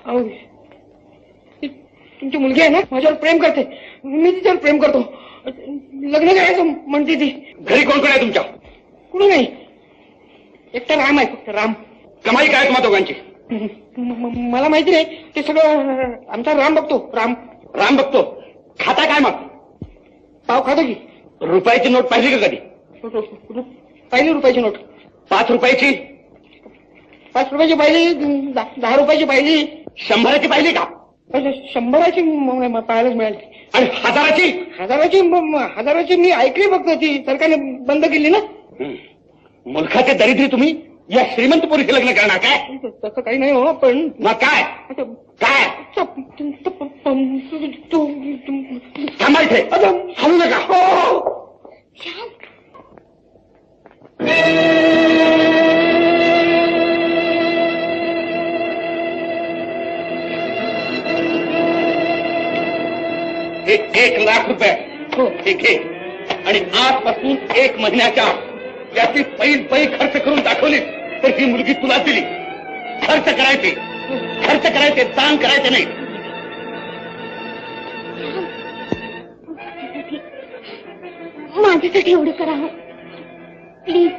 अहो, तुमची मुलगी आहे ना, माझ्यावर प्रेम करते, मी तिच्यावर प्रेम करतो, लग्न करायचं म्हणते ती. घरी कोण कोण आहे तुमच्या? कुणी नाही, एकटा राम आहे, फक्त राम. कमाई काय तुम्हा दोघांची? मला माहिती नाही, ते सगळं आमचा राम बघतो. राम राम बघतो. खाता काय मग? पाव खातो की. रुपयाची नोट पाहिली का कधी? पहिली रुपयाची नोट. 5 रुपयाची? 5 रुपयाची पाहिली, 10 रुपयाची पाहिली. 100ची पाहिली का? 100ची पाहायलाच मिळाली. आणि 1000ची? 1000ची मी ऐकली फक्त, ती सरकारने बंद केली ना. मुलखाचे दरिद्री तुम्ही या श्रीमंत पोरीचे लग्न करणार काय? तसं काही नाही हो, पण मग काय काय? थांबा इथे, हलू नका. हे 1 लाख रुपये. हो, हे घे. आणि आजपासून 1 महिन्याच्या याची पै खर्च करून दाखवली तर ही मुलगी तुला दिली. खर्च करायचे, दान करायचे नाही. माझ्यासाठी एवढं करा प्लीज.